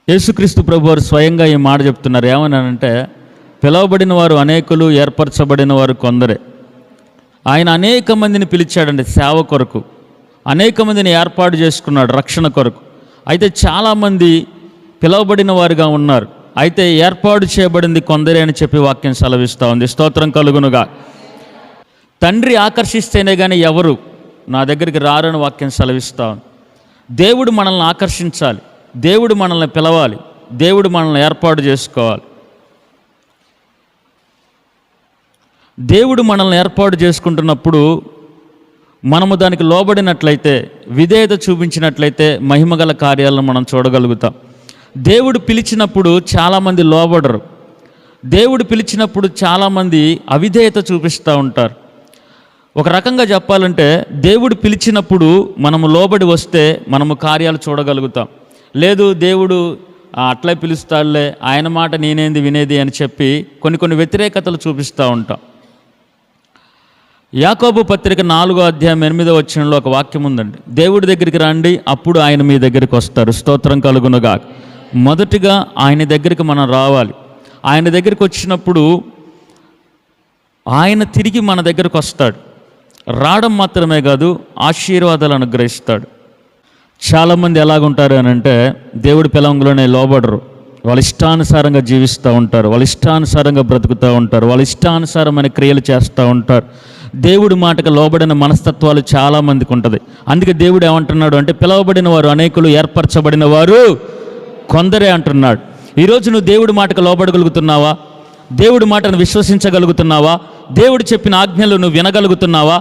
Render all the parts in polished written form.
యేసుక్రీస్తు ప్రభువారు స్వయంగా ఈ మాట చెప్తున్నారు. ఏమన్నానంటే, పిలువబడిన వారు అనేకులు, ఏర్పరచబడిన వారు కొందరే. ఆయన అనేక మందిని పిలిచాడండి సేవ కొరకు, అనేక మందిని ఏర్పాటు చేసుకున్నాడు రక్షణ కొరకు. అయితే చాలామంది పిలువబడిన వారుగా ఉన్నారు, అయితే ఏర్పాటు చేయబడింది కొందరే అని చెప్పి వాక్యం సెలవిస్తూ ఉంది. స్తోత్రం కలుగునుగా. తండ్రి ఆకర్షిస్తేనే కానీ ఎవరు నా దగ్గరికి రారని వాక్యం సెలవిస్తూ ఉంది. దేవుడు మనల్ని ఆకర్షించాలి, దేవుడు మనల్ని పిలవాలి, దేవుడు మనల్ని ఏర్పాటు చేసుకోవాలి. దేవుడు మనల్ని ఏర్పాటు చేసుకుంటున్నప్పుడు మనము దానికి లోబడినట్లయితే, విధేయత చూపించినట్లయితే మహిమగల కార్యాలను మనం చూడగలుగుతాం. దేవుడు పిలిచినప్పుడు చాలామంది లోబడరు, దేవుడు పిలిచినప్పుడు చాలామంది అవిధేయత చూపిస్తూ ఉంటారు. ఒక రకంగా చెప్పాలంటే, దేవుడు పిలిచినప్పుడు మనము లోబడి వస్తే మనము కార్యాలు చూడగలుగుతాం. లేదు, దేవుడు అట్లే పిలుస్తాడులే, ఆయన మాట నేనేంది వినేది అని చెప్పి కొన్ని వ్యతిరేకతలు చూపిస్తూ ఉంటాం. యాకోబు పత్రిక 4వ అధ్యాయం 8వ వచనంలో ఒక వాక్యం ఉందండి. దేవుడి దగ్గరికి రండి, అప్పుడు ఆయన మీ దగ్గరికి వస్తారు. స్తోత్రం కలుగునుగా. మొదటిగా ఆయన దగ్గరికి మనం రావాలి. ఆయన దగ్గరికి వచ్చినప్పుడు ఆయన తిరిగి మన దగ్గరకు వస్తాడు. రావడం మాత్రమే కాదు, ఆశీర్వాదాలు అనుగ్రహిస్తాడు. చాలామంది ఎలాగుంటారు అని అంటే, దేవుడి పిలవంలోనే లోబడరు, వాళ్ళ ఇష్టానుసారంగా జీవిస్తూ ఉంటారు, వాళ్ళ ఇష్టానుసారంగా బ్రతుకుతూ ఉంటారు, వాళ్ళ ఇష్టానుసారమైన క్రియలు చేస్తూ ఉంటారు. దేవుడి మాటకు లోబడిన మనస్తత్వాలు చాలామందికి ఉంటుంది. అందుకే దేవుడు ఏమంటున్నాడు అంటే, పిలవబడిన వారు అనేకులు, ఏర్పరచబడిన వారు కొందరే అంటున్నాడు. ఈరోజు నువ్వు దేవుడి మాటకు లోబడగలుగుతున్నావా? దేవుడి మాటను విశ్వసించగలుగుతున్నావా? దేవుడు చెప్పిన ఆజ్ఞలు నువ్వు వినగలుగుతున్నావా?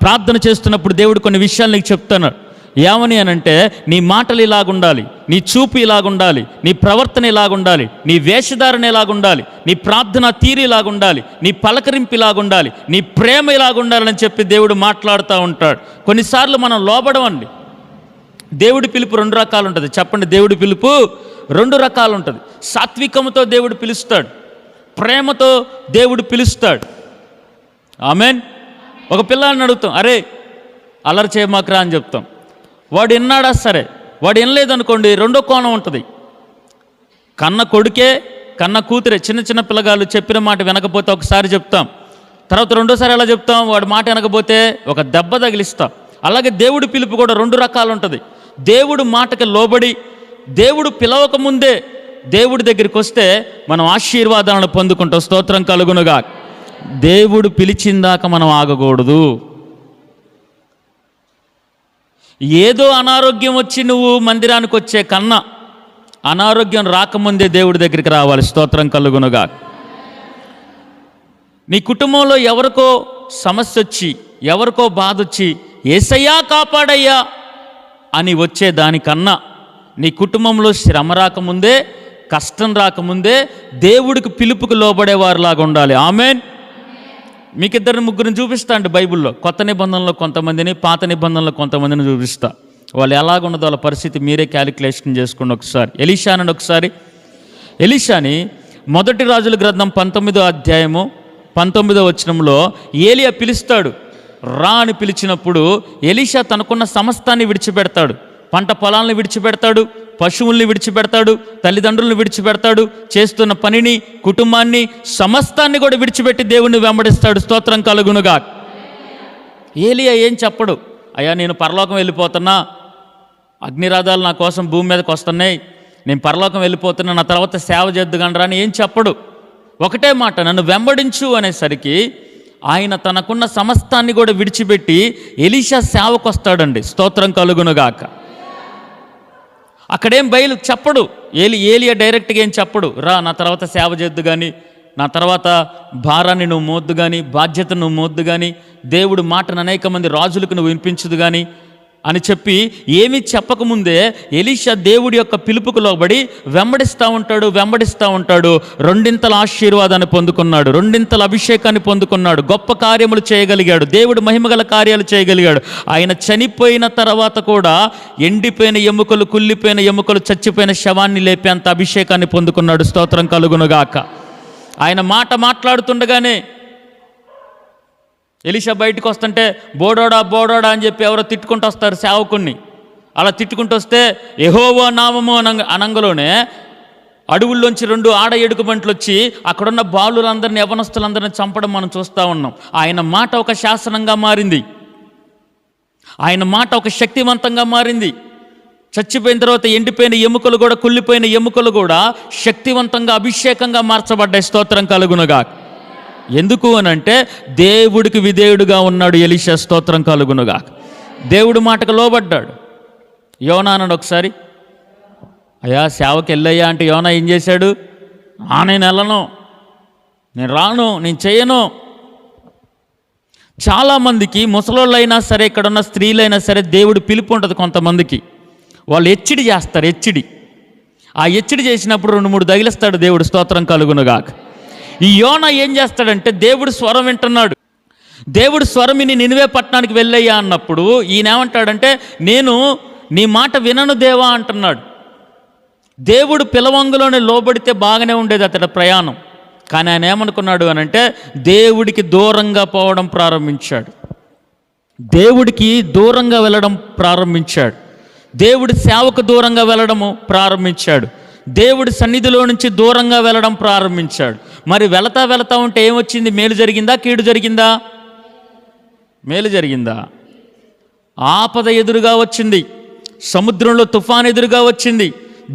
ప్రార్థన చేస్తున్నప్పుడు దేవుడు కొన్ని విషయాలు నీకు చెప్తున్నాడు. ఏమని అనంటే, నీ మాటలు ఇలాగుండాలి, నీ చూపు ఇలాగుండాలి, నీ ప్రవర్తన ఇలాగుండాలి, నీ వేషధారణ ఇలాగుండాలి, నీ ప్రార్థన తీరు ఇలాగుండాలి, నీ పలకరింపు ఇలాగుండాలి, నీ ప్రేమ ఇలాగుండాలని చెప్పి దేవుడు మాట్లాడుతూ ఉంటాడు. కొన్నిసార్లు మనం లోబడమండి. దేవుడి పిలుపు 2 రకాలు ఉంటుంది. చెప్పండి, దేవుడి పిలుపు 2 రకాలు ఉంటుంది. సాత్వికముతో దేవుడు పిలుస్తాడు, ప్రేమతో దేవుడు పిలుస్తాడు. ఆమెన్. ఒక పిల్లాడిని అడుగుతాం, అరే అల్లరి చేయమాకరా అని చెప్తాం. వాడు విన్నాడా? సరే. వాడు వినలేదనుకోండి, 2వ కోణం ఉంటుంది. కన్న కొడుకే, కన్న కూతురే, చిన్న పిల్లగాళ్ళు చెప్పిన మాట వినకపోతే ఒకసారి చెప్తాం, తర్వాత 2వసారి ఎలా చెప్తాం? వాడు మాట వినకపోతే ఒక దెబ్బ తగిలిస్తాం. అలాగే దేవుడి పిలుపు కూడా 2 రకాలు ఉంటుంది. దేవుడు మాటకి లోబడి, దేవుడు పిలవకముందే దేవుడి దగ్గరికి వస్తే మనం ఆశీర్వాదాలను పొందుకుంటాం. స్తోత్రం కలుగునుగా. దేవుడు పిలిచిందాక మనం ఆగకూడదు. ఏదో అనారోగ్యం వచ్చి నువ్వు మందిరానికి వచ్చే కన్నా, అనారోగ్యం రాకముందే దేవుడి దగ్గరికి రావాలి. స్తోత్రం కలుగునుగా. నీ కుటుంబంలో ఎవరికో సమస్య వచ్చి, ఎవరికో బాధ వచ్చి, యేసయ్యా కాపాడయ్యా అని వచ్చే దానికన్నా, నీ కుటుంబంలో శ్రమ రాకముందే, కష్టం రాకముందే దేవుడికి పిలుపుకి లోబడేవారిలాగా ఉండాలి. ఆమెన్. మీకు 2-3 చూపిస్తా అండి బైబిల్లో. కొత్త నిబంధనలో కొంతమందిని, పాత నిబంధనలో కొంతమందిని చూపిస్తా. వాళ్ళు ఎలాగున్నదో వాళ్ళ పరిస్థితి మీరే క్యాలిక్యులేషన్ చేసుకోండి ఒకసారి. ఎలీషాని ఒకసారి. ఎలీషాని 1 రాజుల గ్రంథం 19వ అధ్యాయము 19వ వచనంలో ఏలియా పిలుస్తాడు. రా అని పిలిచినప్పుడు ఎలీషా తనకున్న సమస్తాన్ని విడిచిపెడతాడు. పంట పొలాలను విడిచిపెడతాడు, పశువుల్ని విడిచిపెడతాడు, తల్లిదండ్రులను విడిచిపెడతాడు, చేస్తున్న పనిని, కుటుంబాన్ని, సమస్తాన్ని కూడా విడిచిపెట్టి దేవుణ్ణి వెంబడిస్తాడు. స్తోత్రం కలుగునుగా. ఏలియా ఏం చెప్పడు, అయ్యా నేను పరలోకం వెళ్ళిపోతున్నా, అగ్నిరాధాలు నా కోసం భూమి మీదకి వస్తున్నాయి, నేను పరలోకం వెళ్ళిపోతున్నా, నా తర్వాత సేవ చేద్దుగండ్రా అని ఏం చెప్పడు. ఒకటే మాట, నన్ను వెంబడించు అనేసరికి ఆయన తనకున్న సమస్తాన్ని కూడా విడిచిపెట్టి ఎలీషా సేవకు వస్తాడండి. స్తోత్రం కలుగునుగాక. అక్కడేం బయలు చెప్పడు. ఏలియా డైరెక్ట్గా ఏం చెప్పడు, రా నా తర్వాత సేవ చేద్దు కానీ, నా తర్వాత భారాన్ని నువ్వు మోద్దు కానీ, బాధ్యతను నువ్వు మోద్దు కానీ, దేవుడు మాటను అనేక మంది రాజులకు నువ్వు వినిపించదు కానీ అని చెప్పి ఏమీ చెప్పకముందే ఎలీషా దేవుడి యొక్క పిలుపుకు లోబడి వెంబడిస్తూ ఉంటాడు. 2 ఆశీర్వాదాన్ని పొందుకున్నాడు, 2 అభిషేకాన్ని పొందుకున్నాడు, గొప్ప కార్యములు చేయగలిగాడు, దేవుడు మహిమగల కార్యాలు చేయగలిగాడు. ఆయన చనిపోయిన తర్వాత కూడా ఎండిపోయిన ఎముకలు, కుళ్ళిపోయిన ఎముకలు, చచ్చిపోయిన శవాన్ని లేపేంత అభిషేకాన్ని పొందుకున్నాడు. స్తోత్రం కలుగునుగాక. ఆయన మాట్లాడుతుండగానే ఎలీషా బయటకు వస్తుంటే బోడోడా అని చెప్పి ఎవరో తిట్టుకుంటూ వస్తారు సేవకుణ్ణి. అలా తిట్టుకుంటూ వస్తే యెహోవా నామము అనంగలోనే అడవుల్లోంచి 2 ఆడ ఎలుగుబంట్లు వచ్చి అక్కడున్న బాలులందరినీ, యవనస్తులందరినీ చంపడం మనం చూస్తూ ఉన్నాం. ఆయన మాట ఒక శాసనంగా మారింది. ఆయన మాట ఒక శక్తివంతంగా మారింది. చచ్చిపోయిన తర్వాత ఎండిపోయిన ఎముకలు కూడా, కుళ్ళిపోయిన ఎముకలు కూడా శక్తివంతంగా, అభిషేకంగా మార్చబడ్డాయి. స్తోత్రం కలుగునుగా. ఎందుకు అనంటే దేవుడికి విధేయుడుగా ఉన్నాడు ఎలీషా. స్తోత్రం కలుగునుగా. దేవుడి మాటకు లోబడ్డాడు. యోనా అన్నాడు ఒకసారి, అయ్యా సేవకి వెళ్ళయ్యా అంటే యోనా ఏం చేశాడు? నేను వెళ్ళను, నేను రాను, నేను చేయను. చాలామందికి, ముసలోళ్ళైనా సరే, ఇక్కడున్న స్త్రీలైనా సరే, దేవుడు పిలుపు ఉంటుంది కొంతమందికి. వాళ్ళు హెచ్చడి చేస్తారు. ఆ హెచ్చడి చేసినప్పుడు 2-3 తగిలిస్తాడు దేవుడు. స్తోత్రం కలుగునుగా. ఈ యోనా ఏం చేస్తాడంటే దేవుడు స్వరం వింటున్నాడు. దేవుడు స్వరమిని నినివే పట్టణానికి వెళ్ళయ్యా అన్నప్పుడు ఈయన ఏమంటాడంటే, నేను నీ మాట వినను దేవా అంటున్నాడు. దేవుడు పిలవంగులోనే లోబడితే బాగానే ఉండేది అతడి ప్రయాణం. కానీ ఆయన ఏమనుకున్నాడు అనంటే దేవుడికి దూరంగా పోవడం ప్రారంభించాడు. దేవుడికి దూరంగా వెళ్ళడం ప్రారంభించాడు. దేవుడి సేవకు దూరంగా వెళ్ళడము ప్రారంభించాడు. దేవుడి సన్నిధిలో నుంచి దూరంగా వెళ్ళడం ప్రారంభించాడు. మరి వెళతా ఉంటే ఏమొచ్చింది? మేలు జరిగిందా, కీడు జరిగిందా? మేలు జరిగిందా? ఆపద ఎదురుగా వచ్చింది. సముద్రంలో తుఫాన్ ఎదురుగా వచ్చింది.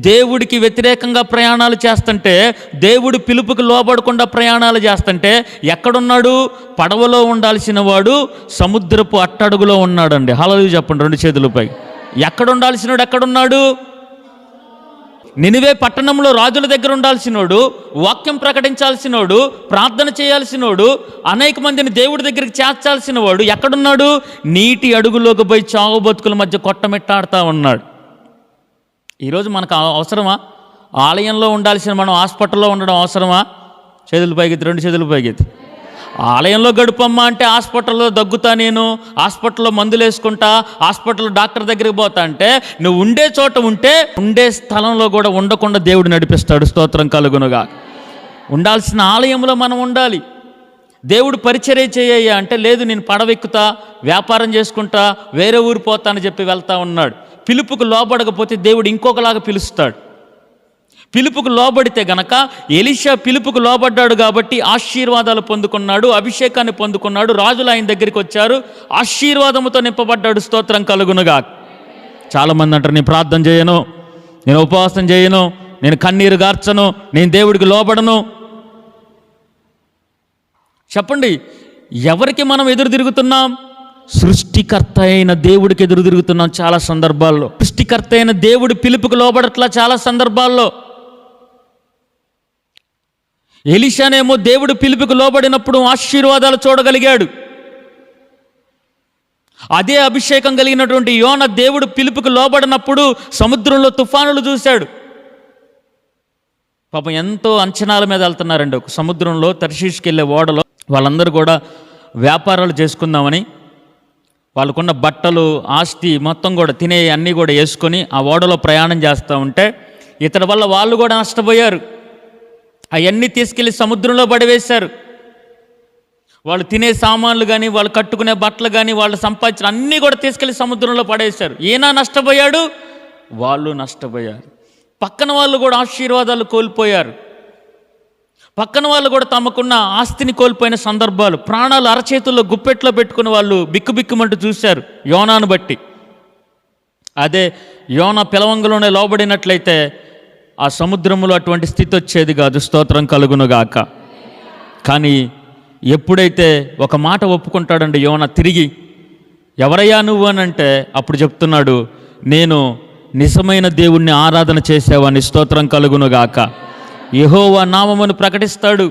దేవుడికి వ్యతిరేకంగా ప్రయాణాలు చేస్తుంటే, దేవుడి పిలుపుకి లోబడకుండా ప్రయాణాలు చేస్తుంటే ఎక్కడున్నాడు? పడవలో ఉండాల్సిన వాడు సముద్రపు అట్టడుగులో ఉన్నాడండి. హల్లెలూయా చెప్పండి 2 చేతులపై. ఎక్కడ ఉండాల్సినోడు ఎక్కడున్నాడు? నినివే పట్టణంలో రాజుల దగ్గర ఉండాల్సినోడు, వాక్యం ప్రకటించాల్సినోడు, ప్రార్థన చేయాల్సినోడు, అనేక మందిని దేవుడి దగ్గరికి చేర్చాల్సిన వాడు ఎక్కడున్నాడు? నీటి అడుగులోకి పోయి చావు బతుకుల మధ్య కొట్టమిట్టాడుతూ ఉన్నాడు. ఈరోజు మనకు అవసరమా? ఆలయంలో ఉండాల్సిన మనం హాస్పిటల్లో ఉండడం అవసరమా? 2 చేతులు పైకెత్తి. ఆలయంలో గడుపమ్మా అంటే హాస్పిటల్లో దగ్గుతా, నేను హాస్పిటల్లో మందులు వేసుకుంటా, హాస్పిటల్లో డాక్టర్ దగ్గరికి పోతా అంటే, నువ్వు ఉండే చోట ఉండే స్థలంలో కూడా ఉండకుండా దేవుడు నడిపిస్తాడు. స్తోత్రం కలుగునుగా. ఉండాల్సిన ఆలయంలో మనం ఉండాలి. దేవుడు పరిచర్య చేయ్యా అంటే, లేదు నేను పడవెక్కుతా, వ్యాపారం చేసుకుంటా, వేరే ఊరు పోతానని చెప్పి వెళ్తా ఉన్నాడు. పిలుపుకు లోబడకపోతే దేవుడు ఇంకొకలాగా పిలుస్తాడు. పిలుపుకు లోబడితే గనక, ఎలీషా పిలుపుకు లోబడ్డాడు కాబట్టి ఆశీర్వాదాలు పొందుకున్నాడు, అభిషేకాన్ని పొందుకున్నాడు. రాజులు ఆయన దగ్గరికి వచ్చారు, ఆశీర్వాదముతో నింపబడ్డాడు. స్తోత్రం కలుగునుగా. చాలామంది అంటారు, నేను ప్రార్థన చేయను, నేను ఉపవాసం చేయను, నేను కన్నీరు గార్చను, నేను దేవుడికి లోబడను. చెప్పండి, ఎవరికి మనం ఎదురు తిరుగుతున్నాం? సృష్టికర్త అయిన దేవుడికి ఎదురు తిరుగుతున్నాం చాలా సందర్భాల్లో. సృష్టికర్త అయిన దేవుడి పిలుపుకు లోబడట్లా చాలా సందర్భాల్లో. ఎలీషానేమో దేవుడు పిలుపుకు లోబడినప్పుడు ఆశీర్వాదాలు చూడగలిగాడు. అదే అభిషేకం కలిగినటువంటి యోనా దేవుడు పిలుపుకు లోబడినప్పుడు సముద్రంలో తుఫానులు చూశాడు. పాపం ఎంతో అంచనాల మీద వెళ్తున్నారండి. ఒక సముద్రంలో తర్షీష్కి వెళ్ళే ఓడలో వాళ్ళందరూ కూడా వ్యాపారాలు చేసుకుందామని వాళ్ళకున్న బట్టలు, ఆస్తి మొత్తం కూడా తినే అన్నీ కూడా వేసుకొని ఆ ఓడలో ప్రయాణం చేస్తూ ఉంటే ఇతడి వల్ల వాళ్ళు కూడా నష్టపోయారు. అవన్నీ తీసుకెళ్ళి సముద్రంలో పడివేశారు. వాళ్ళు తినే సామాన్లు కానీ, వాళ్ళు కట్టుకునే బట్టలు కానీ, వాళ్ళు సంపాదించిన అన్నీ కూడా తీసుకెళ్ళి సముద్రంలో పడేశారు. ఈయన నష్టపోయాడు, వాళ్ళు నష్టపోయారు. పక్కన వాళ్ళు కూడా ఆశీర్వాదాలు కోల్పోయారు. పక్కన వాళ్ళు కూడా తమకున్న ఆస్తిని కోల్పోయిన సందర్భాలు, ప్రాణాలు అరచేతుల్లో గుప్పెట్లో పెట్టుకుని వాళ్ళు బిక్కుబిక్కుమంటూ చూశారు యోనాను బట్టి. అదే యోనా పిలవంగలోనే లోబడినట్లయితే ఆ సముద్రంలో అటువంటి స్థితి వచ్చేది కాదు. స్తోత్రం కలుగునుగాక. కానీ ఎప్పుడైతే ఒక మాట ఒప్పుకుంటాడండి యోనా తిరిగి, ఎవరయ్యా నువ్వు అని అంటే అప్పుడు చెప్తున్నాడు, నేను నిజమైన దేవుణ్ణి ఆరాధన చేసేవాడిని. స్తోత్రం కలుగునుగాక. యెహోవా నామమును ప్రకటిస్తాడు.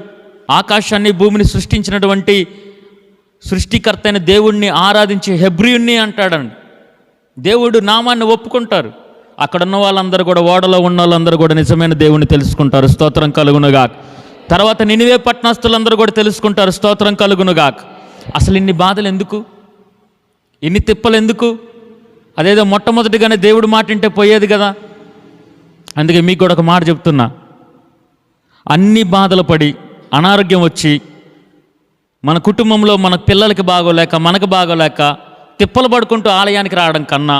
ఆకాశాన్ని భూమిని సృష్టించినటువంటి సృష్టికర్త అయిన దేవుణ్ణి ఆరాధించి హెబ్రీయుణ్ణి అంటాడండి. దేవుడు నామాన్ని ఒప్పుకుంటారు. అక్కడున్న వాళ్ళందరూ కూడా, ఓడలో ఉన్న వాళ్ళందరూ కూడా నిజమైన దేవుణ్ణి తెలుసుకుంటారు. స్తోత్రం కలుగునుగాక. తర్వాత నినివే పట్టణస్తులందరూ కూడా తెలుసుకుంటారు. స్తోత్రం కలుగునుగాక. అసలు ఇన్ని బాధలు ఎందుకు? ఇన్ని తిప్పలు ఎందుకు? అదేదో మొట్టమొదటిగానే దేవుడు మాట వింటే పోయేది కదా. అందుకే మీకు కూడా ఒక మాట చెప్తున్నా, అన్ని బాధలు పడి అనారోగ్యం వచ్చి మన కుటుంబంలో మన పిల్లలకి బాగోలేక, మనకు బాగోలేక తిప్పలు పడుకుంటూ ఆలయానికి రావడం కన్నా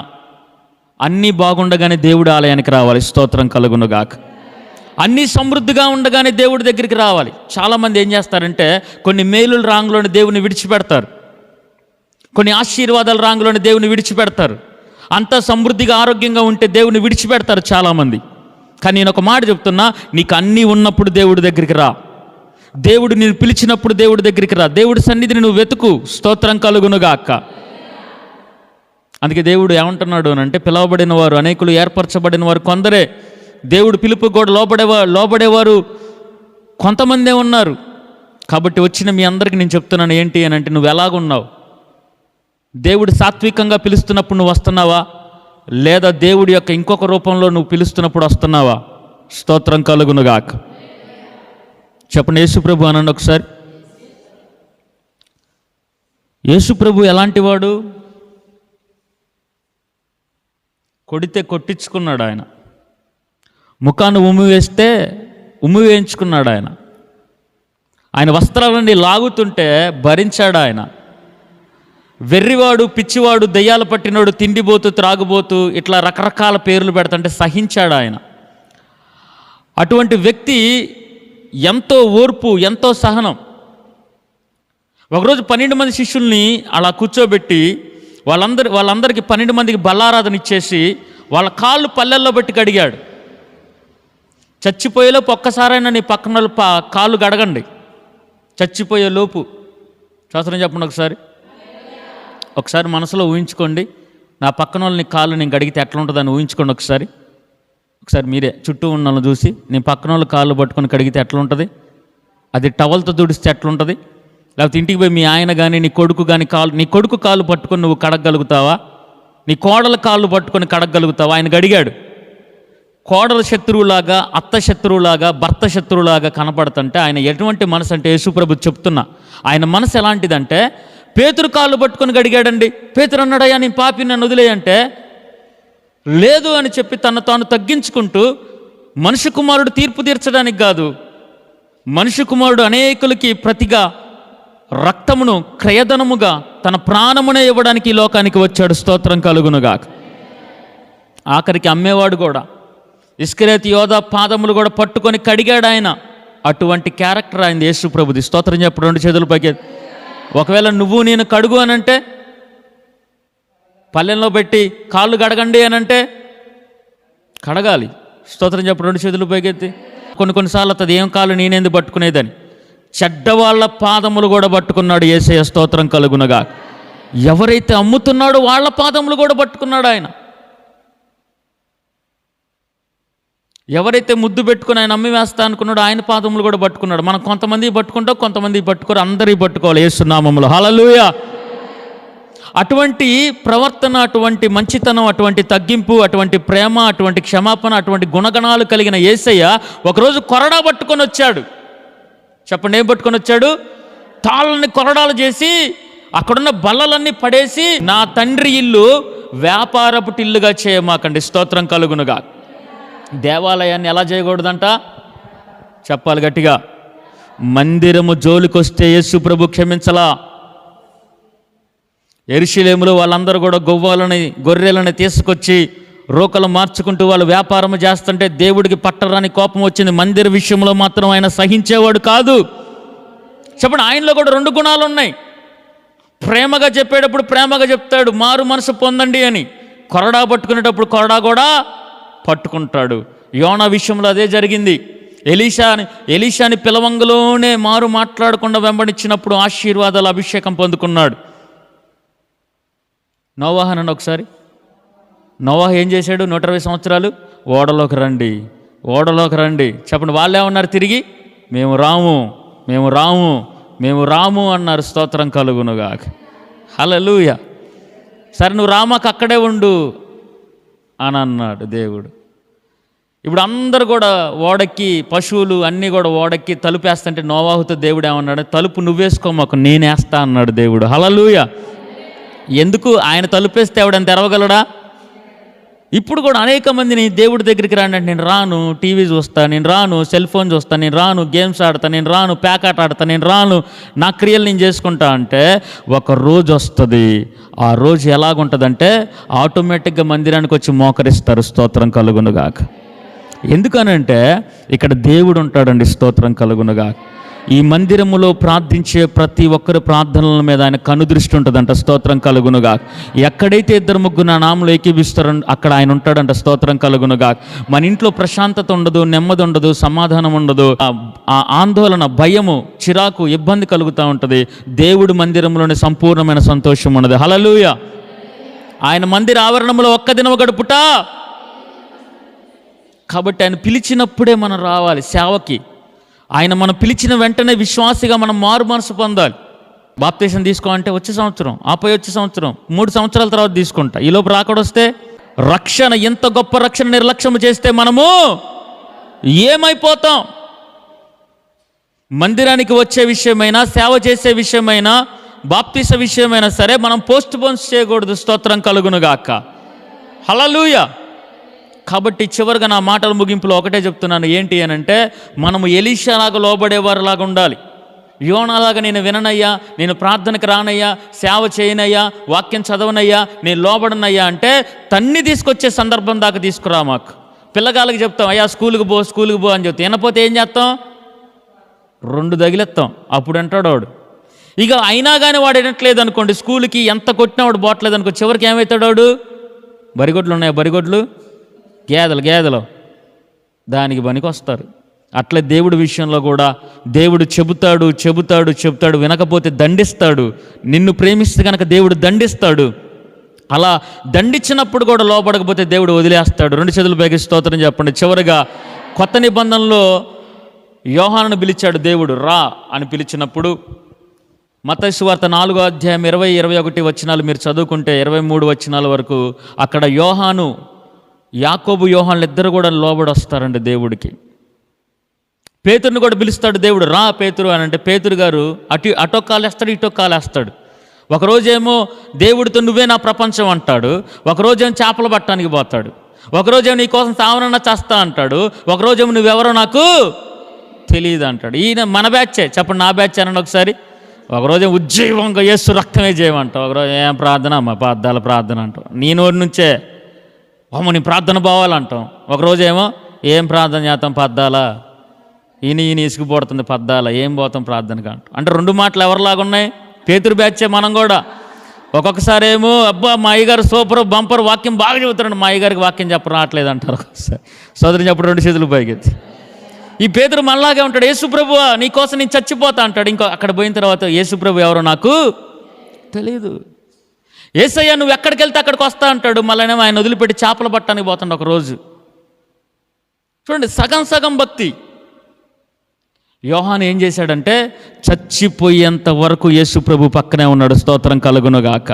అన్నీ బాగుండగానే దేవుడు ఆలయానికి రావాలి. స్తోత్రం కలుగునుగాక. అన్నీ సమృద్ధిగా ఉండగానే దేవుడి దగ్గరికి రావాలి. చాలామంది ఏం చేస్తారంటే కొన్ని మేలులు రాంగ్లోని దేవుని విడిచిపెడతారు, కొన్ని ఆశీర్వాదాలు రాంగ్లోని దేవుని విడిచిపెడతారు. అంతా సమృద్ధిగా ఆరోగ్యంగా ఉంటే దేవుని విడిచిపెడతారు చాలామంది. కానీ నేను ఒక మాట చెప్తున్నా, నీకు అన్నీ ఉన్నప్పుడు దేవుడి దగ్గరికి రా. దేవుడు నేను పిలిచినప్పుడు దేవుడి దగ్గరికి రా. దేవుడి సన్నిధిని నువ్వు వెతుకు. స్తోత్రం కలుగునుగాక. అందుకే దేవుడు ఏమంటున్నాడు అని అంటే, పిలవబడిన వారు అనేకులు, ఏర్పరచబడిన వారు కొందరే. దేవుడు పిలుపు కూడా లోబడేవారు కొంతమందే ఉన్నారు. కాబట్టి వచ్చిన మీ అందరికీ నేను చెప్తున్నాను ఏంటి అని అంటే, నువ్వు ఎలాగున్నావు? దేవుడు సాత్వికంగా పిలుస్తున్నప్పుడు నువ్వు వస్తున్నావా, లేదా దేవుడి యొక్క ఇంకొక రూపంలో నువ్వు పిలుస్తున్నప్పుడు వస్తున్నావా? స్తోత్రం కలుగునుగాక. చెప్పండి యేసుప్రభు అనండి ఒకసారి. యేసుప్రభు ఎలాంటి వాడు? కొడితే కొట్టించుకున్నాడు ఆయన, ముఖాన్ని ఉమ్మి వేస్తే ఉమ్మి వేయించుకున్నాడు ఆయన, ఆయన వస్త్రాలన్నీ లాగుతుంటే భరించాడు ఆయన. వెర్రివాడు, పిచ్చివాడు, దయ్యాలు పట్టినోడు, తిండిపోతూ, త్రాగుబోతూ, ఇట్లా రకరకాల పేర్లు పెడుతుంటే సహించాడు ఆయన. అటువంటి వ్యక్తి ఎంతో ఓర్పు, ఎంతో సహనం. ఒకరోజు 12 మంది శిష్యుల్ని అలా కూర్చోబెట్టి వాళ్ళందరికీ 12 మందికి బల్లారాధన ఇచ్చేసి వాళ్ళ కాళ్ళు పల్లెల్లో పెట్టి కడిగాడు. చచ్చిపోయేలోపు ఒక్కసారైనా నీ పక్కన కాళ్ళు గడగండి. చచ్చిపోయే లోపు. శాస్త్రం చెప్పండి ఒకసారి మనసులో ఊహించుకోండి. నా పక్కన వాళ్ళని కాళ్ళు నేను గడిగితే ఎట్లా ఉంటుందని ఊహించుకోండి ఒకసారి మీరే చుట్టూ ఉన్న వాళ్ళని చూసి, నీ పక్కన వాళ్ళు కాళ్ళు పట్టుకొని కడిగితే ఎట్లా ఉంటుంది? అది టవల్తో తుడిస్తే ఎట్లుంటుంది? లేకపోతే ఇంటికి పోయి మీ ఆయన కానీ నీ కొడుకు కానీ నీ కొడుకు కాళ్ళు పట్టుకొని నువ్వు కడగలుగుతావా? నీ కోడల కాళ్ళు పట్టుకొని కడగలుగుతావా? ఆయన గడిగాడు. కోడల శత్రువులాగా, అత్త శత్రువులాగా, భర్త శత్రువులాగా కనపడుతుంటే ఆయన ఎటువంటి మనసు అంటే, యేసుప్రభు చెప్తున్నా, ఆయన మనసు ఎలాంటిదంటే, పేతురు కాళ్ళు పట్టుకొని గడిగాడండి. పేతురు అన్నాడయ్యా నేను పాపి, నన్ను వదిలేయంటే లేదు అని చెప్పి తాను తగ్గించుకుంటూ, మనిషి కుమారుడు తీర్పు తీర్చడానికి కాదు, మనిషి కుమారుడు అనేకులకి ప్రతిగా రక్తమును క్రయధనముగా తన ప్రాణమునే ఇవ్వడానికి ఈ లోకానికి వచ్చాడు. స్తోత్రం కలుగునుగాక. ఆఖరికి అమ్మేవాడు కూడా, ఇస్కరియోతు యోధా పాదములు కూడా పట్టుకొని కడిగాడు ఆయన. అటువంటి క్యారెక్టర్ ఆయన యేసుప్రభుది. స్తోత్రం చెప్పు 2 చేతుల పైకి. ఒకవేళ నువ్వు నేను కడుగు అనంటే, పల్లెల్లో పెట్టి కాళ్ళు కడగండి అనంటే కడగాలి. స్తోత్రం చెప్పు 2 చేతులు పైకెత్తి. కొన్నిసార్లు అతది ఏం కాళ్ళు నేనేందుకు పట్టుకునేదని చెడ్డవాళ్ళ పాదములు కూడా పట్టుకున్నాడు యేసయ్య. స్తోత్రం కలుగునగా. ఎవరైతే అమ్ముతున్నాడో వాళ్ళ పాదములు కూడా పట్టుకున్నాడు ఆయన. ఎవరైతే ముద్దు పెట్టుకుని ఆయన అమ్మి వేస్తా అనుకున్నాడో ఆయన పాదములు కూడా పట్టుకున్నాడు. మనం కొంతమంది పట్టుకుంటాం, కొంతమంది పట్టుకోరు, అందరికీ పట్టుకోవాలి యేసు నామములో. హల్లెలూయా. అటువంటి ప్రవర్తన, అటువంటి మంచితనం, అటువంటి తగ్గింపు, అటువంటి ప్రేమ, అటువంటి క్షమాపణ, అటువంటి గుణగణాలు కలిగిన యేసయ్య ఒకరోజు కొరడా పట్టుకొని వచ్చాడు. చెప్పండి, ఏం పట్టుకొని వచ్చాడు? తాళ్ళని కొరడాలు చేసి అక్కడున్న బల్లలన్నీ పడేసి, నా తండ్రి ఇల్లు వ్యాపారపు ఇల్లుగా చేయమాకండి. స్తోత్రం కలుగునుగా. దేవాలయాన్ని ఎలా చేయకూడదంట? చెప్పాలి గట్టిగా. మందిరము జోలికొస్తే యేసు ప్రభు క్షమించలా. యెరూషలేములో వాళ్ళందరూ కూడా గొర్రెలని తీసుకొచ్చి రోకలు మార్చుకుంటూ వాళ్ళు వ్యాపారం చేస్తుంటే దేవుడికి పట్టరాని కోపం వచ్చింది. మందిర విషయంలో మాత్రం ఆయన సహించేవాడు కాదు. చెప్పండి, ఆయనలో కూడా 2 గుణాలు ఉన్నాయి. ప్రేమగా చెప్పేటప్పుడు ప్రేమగా చెప్తాడు, మారు మనసు పొందండి అని. కొరడా పట్టుకునేటప్పుడు కొరడా కూడా పట్టుకుంటాడు. యోనా విషయంలో అదే జరిగింది. ఎలీషాని పిలవంగలోనే మారు మాట్లాడకుండా వెంబడించినప్పుడు ఆశీర్వాదాల అభిషేకం పొందుకున్నాడు. నోవాహు అనండి ఒకసారి. నోవాహు ఏం చేశాడు? 120 సంవత్సరాలు ఓడలోకి రండి. చెప్పండి, వాళ్ళే ఉన్నారు తిరిగి, మేము రాము అన్నారు. స్తోత్రం కలుగునుగా. హల్లెలూయా. సరే, నువ్వు రామాకు అక్కడే ఉండు అని అన్నాడు దేవుడు. ఇప్పుడు అందరు కూడా ఓడెక్కి, పశువులు అన్నీ కూడా ఓడెక్కి తలుపేస్తుంటే నోవాహుతో దేవుడు ఏమన్నాడు? తలుపు నువ్వేసుకోమాకు, నేనేస్తా అన్నాడు దేవుడు. హల్లెలూయా. ఎందుకు? ఆయన తలుపేస్తే ఎవడని తెరవగలడా? ఇప్పుడు కూడా అనేక మందిని దేవుడి దగ్గరికి రాండి అంటే, నేను రాను, టీవీ చూస్తా, నేను రాను, సెల్ ఫోన్ చూస్తా, నేను రాను, గేమ్స్ ఆడతా, నేను రాను, ప్యాకాట ఆడతా, నేను రాను, నా క్రియలు నేను చేసుకుంటా అంటే, ఒక రోజు వస్తుంది. ఆ రోజు ఎలాగుంటుందంటే ఆటోమేటిక్గా మందిరానికి వచ్చి మోకరిస్తారు. స్తోత్రం కలుగునుగాక. ఎందుకనంటే ఇక్కడ దేవుడు ఉంటాడండి. స్తోత్రం కలుగునుగా. ఈ మందిరములో ప్రార్థించే ప్రతి ఒక్కరి ప్రార్థనల మీద ఆయన కనుదృష్టి ఉంటుందంట. స్తోత్రం కలుగునుగా. ఎక్కడైతే ఇద్దరు ముగ్గురు నా నామములో ఏకీభిస్తారో అక్కడ ఆయన ఉంటాడంట. స్తోత్రం కలుగునుగా. మన ఇంట్లో ప్రశాంతత ఉండదు, నెమ్మది ఉండదు, సమాధానం ఉండదు, ఆ ఆందోళన, భయము, చిరాకు, ఇబ్బంది కలుగుతూ ఉంటుంది. దేవుడు మందిరంలోని సంపూర్ణమైన సంతోషం ఉన్నది. హల్లెలూయా. ఆయన మందిర ఆవరణంలో ఒక్క దినం గడుపుట. కాబట్టి ఆయన పిలిచినప్పుడే మనం రావాలి సేవకి. ఆయన మనం పిలిచిన వెంటనే విశ్వాసిగా మనం మారు మనసు పొందాలి. బాప్తీసం తీసుకోవాలంటే వచ్చే సంవత్సరం, ఆపై వచ్చే సంవత్సరం, 3 సంవత్సరాల తర్వాత తీసుకుంటా. ఈలోపు రాకడొస్తే రక్షణ, ఎంత గొప్ప రక్షణ నిర్లక్ష్యం చేస్తే మనము ఏమైపోతాం? మందిరానికి వచ్చే విషయమైనా, సేవ చేసే విషయమైనా, బాప్తీస విషయమైనా సరే మనం పోస్ట్ పోన్స్ చేయకూడదు. స్తోత్రం కలుగునుగాక. హల్లెలూయా. కాబట్టి చివరిగా నా మాటల ముగింపులో ఒకటే చెప్తున్నాను. ఏంటి అని అంటే, మనము ఎలీషాలాగా లోబడేవారిలాగా ఉండాలి. యోనాలాగా నేను విననయ్యా, నేను ప్రార్థనకు రానయ్యా, సేవ చేయనయ్యా, వాక్యం చదవనయ్యా, నేను లోబడనయ్యా అంటే తన్ని తీసుకొచ్చే సందర్భం దాకా తీసుకురా. మాకు పిల్లగాళ్ళకి చెప్తాం, అయ్యా స్కూల్కి పో అని చెప్తాం. వినపోతే ఏం చేస్తాం? 2 తగిలేస్తాం. అప్పుడు అంటాడు వాడు. ఇక అయినా కానీ వాడు వినట్లేదు అనుకోండి, స్కూల్కి ఎంత కొట్టినా వాడు పోవట్లేదు అనుకో, చివరికి ఏమవుతాడు వాడు? బరిగొడ్లు ఉన్నాయా? బరిగొడ్లు, గేదెలు దానికి పనికి వస్తారు. అట్లే దేవుడి విషయంలో కూడా దేవుడు చెబుతాడు, వినకపోతే దండిస్తాడు. నిన్ను ప్రేమిస్తే కనుక దేవుడు దండిస్తాడు. అలా దండించినప్పుడు కూడా లోపడకపోతే దేవుడు వదిలేస్తాడు. 2 చేతులు పైకి స్తోత్రం చెప్పండి. చివరిగా కొత్త నిబంధనలో యోహానును పిలిచాడు దేవుడు. రా అని పిలిచినప్పుడు మత్తయి సువార్త 4వ అధ్యాయం 20-21 వచనాలు మీరు చదువుకుంటే 23 వచనాల వరకు అక్కడ యోహాను, యాకోబు, యోహానులు ఇద్దరు కూడా లోబడి వస్తారండి దేవుడికి. పేతురుని కూడా పిలుస్తాడు దేవుడు. రా పేతురు అని అంటే పేతురు గారు అటో కాలేస్తాడు, ఇటో కాలేస్తాడు. ఒకరోజేమో దేవుడితో నువ్వే నా ప్రపంచం అంటాడు, ఒకరోజేమో చేపలు పట్టడానికి పోతాడు, ఒకరోజేమో నీ కోసం సావనన్నా చేస్తా అంటాడు, ఒకరోజేమో నువ్వెవరో నాకు తెలియదు అంటాడు. ఈయన మన బ్యాచే. చెప్పండి, నా బ్యాచ్ అనండి ఒకసారి. ఒకరోజు ఉజ్జీవంగా యేసు రక్తమే చేయమంటావు, ఒకరోజు ఏం ప్రార్థన అమ్మ, పద్దాల ప్రార్థన అంటావు. నీ నోటి నుంచే అమ్మ నీ ప్రార్థన పోవాలంటాం. ఒకరోజేమో ఏం ప్రార్థన చేస్తాం, పద్దాల, ఈయన ఇసుకుపోతుంది, పద్దాల ఏం పోతాం ప్రార్థనగా అంటాం. అంటే 2 మాటలు ఎవరిలాగా ఉన్నాయి? పేతురు బ్యాచే మనం కూడా. ఒక్కొక్కసారి ఏమో అబ్బా మా అయ్యగారు సూపర్ బంపర్ వాక్యం బాగా చెబుతారండి, మా అయ్యగారికి వాక్యం చెప్ప రావట్లేదు అంటారు. ఒక్కొక్కసారి సోదరుని చెప్పడం 2 చేతులు పైకెత్తి. ఈ పేతురు మనలాగే ఉంటాడు. యేసుప్రభువా నీకోసం నేను చచ్చిపోతా అంటాడు. ఇంకో అక్కడ పోయిన తర్వాత యేసుప్రభు ఎవరో నాకు తెలియదు. యేసయ్య నువ్వు ఎక్కడికి వెళ్తే అక్కడికి వస్తా అంటాడు. మళ్ళీ ఆయన వదిలిపెట్టి చేపలు పట్టడానికి పోతాడు ఒకరోజు. చూడండి, సగం భక్తి. యోహాను ఏం చేశాడంటే చచ్చిపోయేంత వరకు యేసుప్రభు పక్కనే ఉన్నాడు. స్తోత్రం కలుగునుగాక.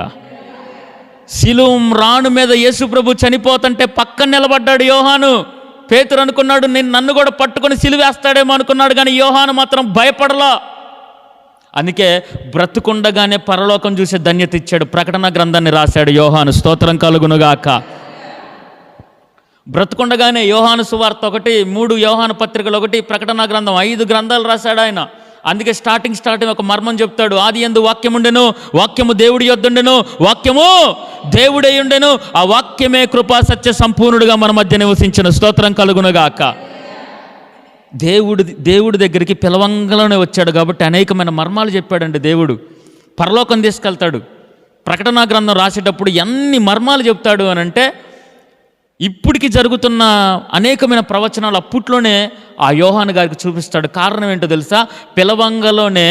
సిలువ రాణు మీద యేసుప్రభు చనిపోతుంటే పక్కన నిలబడ్డాడు యోహాను. పేతురు అనుకున్నాడు నన్ను కూడా పట్టుకొని సిలువేస్తాడేమో అనుకున్నాడు, కానీ యోహాను మాత్రం భయపడలా. అందుకే బ్రతుకుండగానే పరలోకం చూసే ధన్యత ఇచ్చాడు. ప్రకటన గ్రంథాన్ని రాశాడు యోహాను. స్తోత్రం కలుగునుగాక. బ్రతుకుండగానే యోహాను సువార్త 1, 3 యోహాను పత్రికలు 1, ప్రకటన గ్రంథం 5 గ్రంథాలు రాశాడు ఆయన. అందుకే స్టార్టింగ్ ఒక మర్మం చెప్తాడు. ఆది యందు వాక్యం ఉండెను, వాక్యము దేవుడి యొద్దుండెను, వాక్యము దేవుడై ఉండెను, ఆ వాక్యమే కృపా సత్య సంపూర్ణుడుగా మన మధ్య నివసించిన. స్తోత్రం కలుగునుగాక. దేవుడి దగ్గరికి పిలవంగలోనే వచ్చాడు కాబట్టి అనేకమైన మర్మాలు చెప్పాడండి దేవుడు. పరలోకం తీసుకెళ్తాడు. ప్రకటనా గ్రంథం రాసేటప్పుడు ఎన్ని మర్మాలు చెప్తాడు అని అంటే, ఇప్పటికి జరుగుతున్న అనేకమైన ప్రవచనాలు అప్పట్లోనే ఆ యోహాను గారికి చూపిస్తాడు. కారణం ఏంటో తెలుసా? పిలవంగలోనే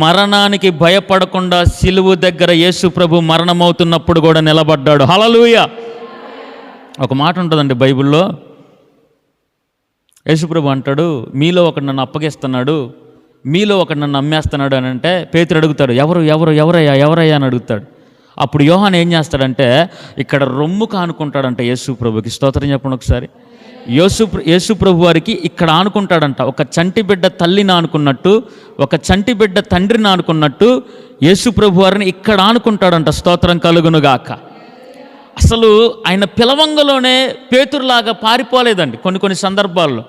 మరణానికి భయపడకుండా సిలువు దగ్గర యేసు ప్రభు మరణమవుతున్నప్పుడు కూడా నిలబడ్డాడు. హల్లెలూయా. ఒక మాట ఉంటుందండి బైబిల్లో. యేసుప్రభు అంటాడు, మీలో ఒకడు నన్ను అప్పగిస్తున్నాడు, మీలో ఒకడు నన్ను అమ్మేస్తున్నాడు అని అంటే పేతురు అడుగుతాడు, ఎవరయ్యా అని అడుగుతాడు. అప్పుడు యోహాను ఏం చేస్తాడంటే ఇక్కడ రొమ్ము కానుకుంటాడంట యేసుప్రభుకి. స్తోత్రం చెప్పండి ఒకసారి. యేసుప్రభు వారికి ఇక్కడ ఆనుకుంటాడంట. ఒక చంటి బిడ్డ తల్లిని ఆనుకున్నట్టు, ఒక చంటి బిడ్డ తండ్రిని ఆనుకున్నట్టు యేసుప్రభు వారిని ఇక్కడ ఆనుకుంటాడంట. స్తోత్రం కలుగునుగాక. అసలు ఆయన పిలవంగలోనే పేతురులాగా పారిపోలేదండి కొన్ని సందర్భాల్లో.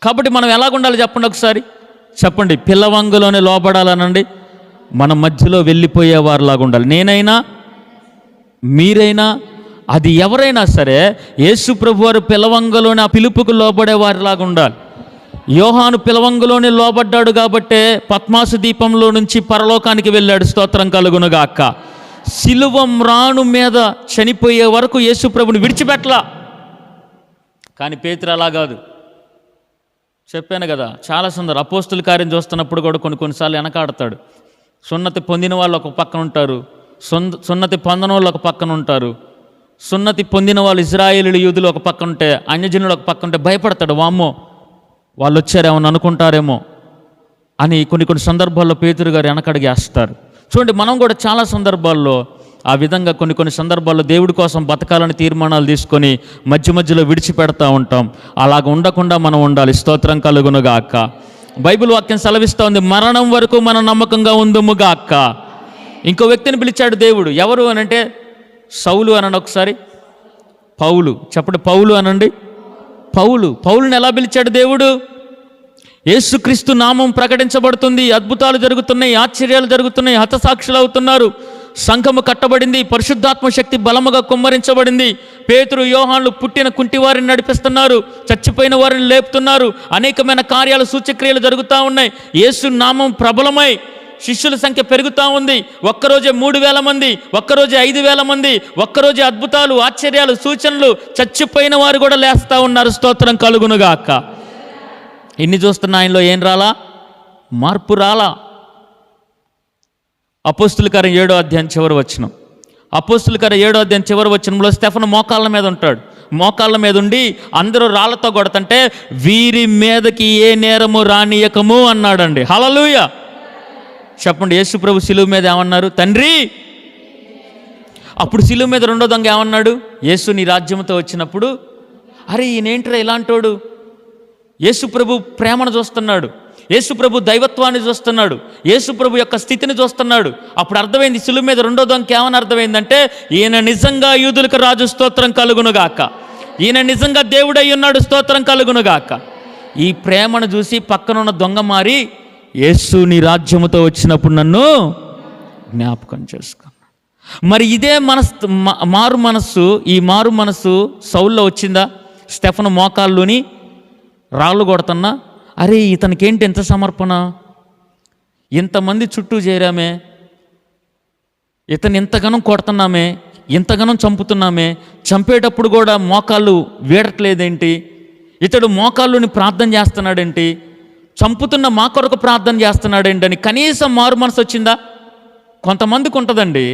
కాబట్టి మనం ఎలాగుండాలి చెప్పండి ఒకసారి. చెప్పండి, పిలవంగలోనే లోబడాలనండి. మన మధ్యలో వెళ్ళిపోయేవారిలాగా ఉండాలి. నేనైనా, మీరైనా, అది ఎవరైనా సరే యేసు ప్రభువారు పిలవంగలోని ఆ పిలుపుకు లోబడే వారిలాగా ఉండాలి. యోహాను పిలవంగలోనే లోబడ్డాడు కాబట్టే పద్మాసు దీపంలో నుంచి పరలోకానికి వెళ్ళాడు. స్తోత్రం కలుగునుగాక. సిలువ మ్రాను మీద చనిపోయే వరకు యేసు ప్రభుని విడిచిపెట్టలా. కానీ పేతురు అలా కాదు. చెప్పాను కదా, చాలా సుందరం. అపోస్తుల కార్యం చూస్తున్నప్పుడు కూడా కొన్నిసార్లు వెనకాడతాడు. సున్నతి పొందిన వాళ్ళు ఒక పక్కన ఉంటారు, సున్నతి పొందని వాళ్ళు ఒక పక్కన ఉంటారు. సున్నతి పొందిన వాళ్ళు ఇజ్రాయేలీయులు, యూదులు ఒక పక్కన ఉంటే, అన్యజనులు ఒక పక్కన ఉంటే భయపడతాడు. వామ్మో వాళ్ళు వచ్చారేమో అనుకుంటారేమో అని కొన్ని సందర్భాల్లో పేతురు గారు వెనకడిగేస్తారు. చూడండి, మనం కూడా చాలా సందర్భాల్లో ఆ విధంగా కొన్ని సందర్భాల్లో దేవుడి కోసం బతకాలని తీర్మానాలు తీసుకొని మధ్యలో విడిచిపెడతా ఉంటాం. అలాగ ఉండకుండా మనం ఉండాలి. స్తోత్రం కలుగునుగాక. బైబిల్ వాక్యం సెలవిస్తూ ఉంది, మరణం వరకు మనం నమ్మకంగా ఉందుముగాక. ఇంకో వ్యక్తిని పిలిచాడు దేవుడు. ఎవరు అనంటే సౌలు అనండి. ఒకసారి పౌలు చెప్పండి. పౌలు అనండి. పౌలుని ఎలా పిలిచాడు దేవుడు? యేసుక్రీస్తు నామం ప్రకటించబడుతుంది, అద్భుతాలు జరుగుతున్నాయి, ఆశ్చర్యాలు జరుగుతున్నాయి, హతసాక్షులు అవుతున్నారు, సంఘము కట్టబడింది, పరిశుద్ధాత్మ శక్తి బలముగా కుమ్మరించబడింది, పేతురు యోహాన్లు పుట్టిన కుంటివారిని నడిపిస్తున్నారు, చచ్చిపోయిన వారిని లేపుతున్నారు, అనేకమైన కార్యాలు సూచక్రియలు జరుగుతూ ఉన్నాయి, యేసు నామం ప్రబలమై శిష్యుల సంఖ్య పెరుగుతూ ఉంది. ఒక్కరోజే 3,000 మంది, ఒక్కరోజే 5,000 మంది, ఒక్కరోజే అద్భుతాలు, ఆశ్చర్యాలు, సూచనలు, చచ్చిపోయిన వారు కూడా లేస్తూ ఉన్నారు. స్తోత్రం కలుగునుగాక. ఇన్ని చూస్తున్న ఆయనలో ఏం రాలా? మార్పు రాలా. అపోస్తుల కార్యం 7వ అధ్యాయం చివరి వచనం. అపోస్తుల కార్యం 7వ అధ్యాయం చివరి వచనంలో స్టెఫను మోకాళ్ళ మీద ఉంటాడు. మోకాళ్ళ మీద ఉండి అందరూ రాళ్లతో కొడతంటే వీరి మీదకి ఏ నేరము రానియకము అన్నాడండి. హల్లెలూయా చెప్పండి. యేసు ప్రభు శిలువ మీద ఏమన్నారు? తండ్రి. అప్పుడు శిలువ మీద రెండో దొంగ ఏమన్నాడు? యేసు నీ రాజ్యంతో వచ్చినప్పుడు, అరే ఈయనేంట్రా ఇలాంటోడు? యేసు ప్రభు ప్రేమను చూస్తున్నాడు, యేసు ప్రభు దైవత్వాన్ని చూస్తున్నాడు, యేసు ప్రభు యొక్క స్థితిని చూస్తున్నాడు. అప్పుడు అర్థమైంది, శిలువ మీద రెండో దొంగ ఏమని అర్థమైందంటే, ఈయన నిజంగా యూదులకు రాజు, స్తోత్రం కలుగునుగాక, ఈయన నిజంగా దేవుడై ఉన్నాడు, స్తోత్రం కలుగునుగాక. ఈ ప్రేమను చూసి పక్కనున్న దొంగ మారి, యేసు నీ రాజ్యముతో వచ్చినప్పుడు నన్ను జ్ఞాపకం చేసుకున్నాడు. మరి ఇదే మారు మనస్సు, ఈ మారు మనస్సు సౌల్లో వచ్చిందా? స్టెఫను మోకాల్లోని రాళ్ళు కొడుతున్నా, అరే ఇతనికేంటి ఎంత సమర్పణ, ఇంతమంది చుట్టూ చేరామే, ఇతను ఇంతగానం కొడుతున్నామే, ఇంతగానం చంపుతున్నామే, చంపేటప్పుడు కూడా మోకాళ్ళు వీడట్లేదేంటి, ఇతడు మోకాళ్ళుని ప్రార్థన చేస్తున్నాడేంటి, చంపుతున్న మా కొరకు ప్రార్థన చేస్తున్నాడేంటి అని కనీసం మారు మనసు వచ్చిందా? కొంతమందికి ఉంటుందండి.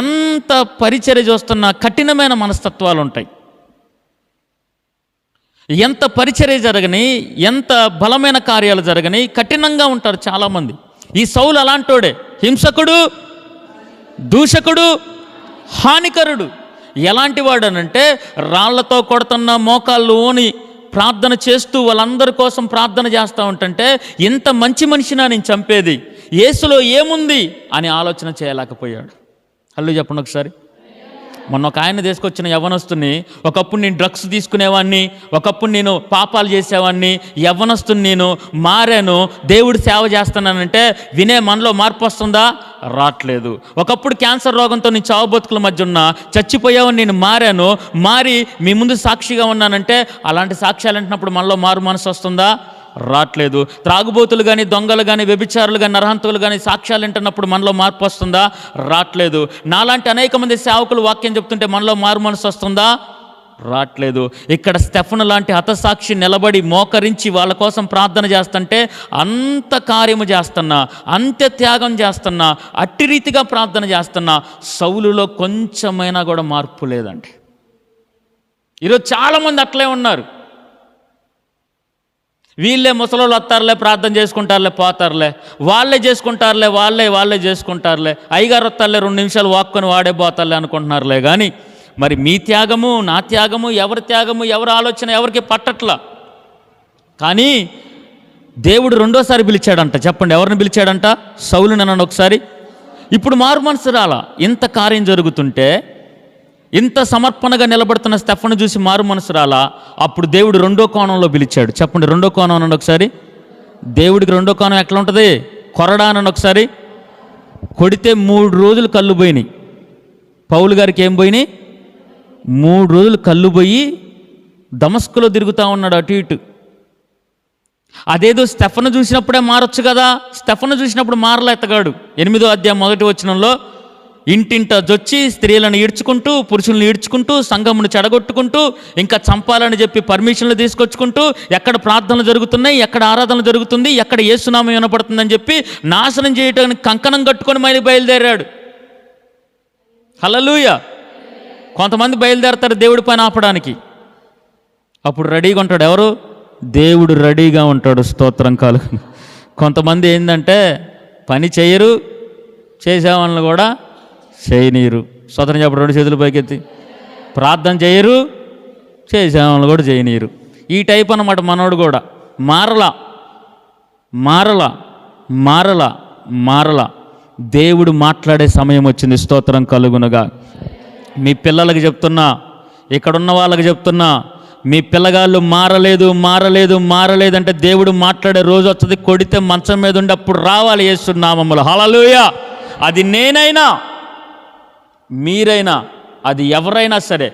ఎంత పరిచర్య చేస్తున్నా కఠినమైన మనస్తత్వాలు ఉంటాయి. ఎంత పరిచర్య జరగని, ఎంత బలమైన కార్యాలు జరగని కఠినంగా ఉంటారు చాలామంది. ఈ సౌలు అలాంటోడే, హింసకుడు, దూషకుడు, హానికరుడు. ఎలాంటి వాడనంటే రాళ్లతో కొడుతున్న మోకాళ్ళు ఓని ప్రార్థన చేస్తూ వాళ్ళందరి కోసం ప్రార్థన చేస్తూ ఉంటుంటే, ఇంత మంచి మనిషినా నేను చంపేది, యేసులో ఏముంది అని ఆలోచన చేయలేకపోయాడు. హల్లు చెప్పండి ఒకసారి. మొన్న ఒక ఆయన తీసుకొచ్చిన యవ్వనస్తుని, ఒకప్పుడు నేను డ్రగ్స్ తీసుకునేవాడిని, ఒకప్పుడు నేను పాపాలు చేసేవాడిని, యవ్వనస్తుని నేను మారాను, దేవుడు సేవ చేస్తున్నానంటే వినే మనలో మార్పు వస్తుందా? రావట్లేదు. ఒకప్పుడు క్యాన్సర్ రోగంతో నేను చావు బతుకుల మధ్య ఉన్నా, చచ్చిపోయావని నేను మారాను, మారి మీ ముందు సాక్షిగా ఉన్నానంటే అలాంటి సాక్ష్యాలు అంటున్నప్పుడు మనలో మారు మనసు వస్తుందా? రావట్లేదు. త్రాగుబోతులు కానీ, దొంగలు కానీ, వ్యభిచారులు కానీ, నరహంతులు కానీ సాక్ష్యాలు వింటున్నప్పుడు మనలో మార్పు వస్తుందా? రావట్లేదు. నాలాంటి అనేక మంది సేవకులు వాక్యం చెప్తుంటే మనలో మారు మనసు వస్తుందా? రావట్లేదు. ఇక్కడ స్టెఫను లాంటి హతసాక్షి నిలబడి మోకరించి వాళ్ళ కోసం ప్రార్థన చేస్తుంటే అంత కార్యము చేస్తున్నా, అంత్య త్యాగం చేస్తున్నా, అట్టి రీతిగా ప్రార్థన చేస్తున్నా సౌలులో కొంచెమైనా కూడా మార్పు లేదండి. ఈరోజు చాలామంది అట్లే ఉన్నారు. వీళ్ళే ముసలోళ్ళు వస్తారులే, ప్రార్థన చేసుకుంటారులే, పోతారులే, వాళ్ళే చేసుకుంటారులే, వాళ్ళే చేసుకుంటారులే, అయ్యగారు వస్తారులే, 2 నిమిషాలు వాక్కొని వాడే పోతారులే అనుకుంటున్నారులే. కానీ మరి మీ త్యాగము, నా త్యాగము, ఎవరి త్యాగము, ఎవరి ఆలోచన ఎవరికి పట్టట్లా. కానీ దేవుడు రెండోసారి పిలిచాడంట. చెప్పండి, ఎవరిని పిలిచాడంట? సౌలుని అన్నాను ఒకసారి. ఇప్పుడు మారు మనసు రాలా. ఇంత కార్యం జరుగుతుంటే, ఇంత సమర్పణగా నిలబడుతున్న స్టెఫను చూసి మారు మనసు రాలా. అప్పుడు దేవుడు రెండో కోణంలో పిలిచాడు. చెప్పండి, రెండో కోణం అనండి ఒకసారి. దేవుడికి రెండో కోణం ఎట్లా ఉంటుంది? కొరడా అనండి ఒకసారి. కొడితే 3 రోజులు కళ్ళు పోయినాయి. పౌలు గారికి ఏం పోయినాయి? 3 రోజులు కళ్ళు పోయి దమస్కులో తిరుగుతూ ఉన్నాడు అటు ఇటు. అదేదో స్టెఫను చూసినప్పుడే మారొచ్చు కదా, స్టెఫను చూసినప్పుడు మారలే ఎత్తగాడు. 8వ అధ్యాయం 1వ వచనంలో ఇంటింట జొచ్చి స్త్రీలను ఈడ్చుకుంటూ పురుషులను ఈడ్చుకుంటూ సంఘమును చెడగొట్టుకుంటూ ఇంకా చంపాలని చెప్పి పర్మిషన్లు తీసుకొచ్చుకుంటూ ఎక్కడ ప్రార్థనలు జరుగుతున్నాయి, ఎక్కడ ఆరాధనలు జరుగుతుంది, ఎక్కడ యేసునామం వినపడుతుందని చెప్పి నాశనం చేయడానికి కంకణం కట్టుకొని మళ్ళీ బయలుదేరాడు. హల్లెలూయా. కొంతమంది బయలుదేరతారు దేవుడి పని ఆపడానికి, అప్పుడు రెడీగా ఉంటాడు. ఎవరు? దేవుడు రెడీగా ఉంటాడు. స్తోత్రం కలుగును. కొంతమంది ఏంటంటే పని చేయరు, చేసేవాళ్ళని కూడా చేయనీరు. స్తోత్రం చెప్పడు. 2 చేతులు పైకెత్తి. ప్రార్థన చేయరు, చేసేవాళ్ళని కూడా చేయనీరు. ఈ టైప్ అన్నమాట మనోడు కూడా. మారలా మారలా మారలా మారలా దేవుడు మాట్లాడే సమయం వచ్చింది. స్తోత్రం కలుగునుగా. మీ పిల్లలకి చెప్తున్నా, ఇక్కడున్న వాళ్ళకి చెప్తున్నా, మీ పిల్లగాళ్ళు మారలేదు మారలేదు మారలేదు అంటే దేవుడు మాట్లాడే రోజు వస్తుంది. కొడితే మంచం మీద ఉండి అప్పుడు రావాలి యేసు నామములో. హల్లెలూయా. అది నేనైనా మీరైనా అది ఎవరైనా సరే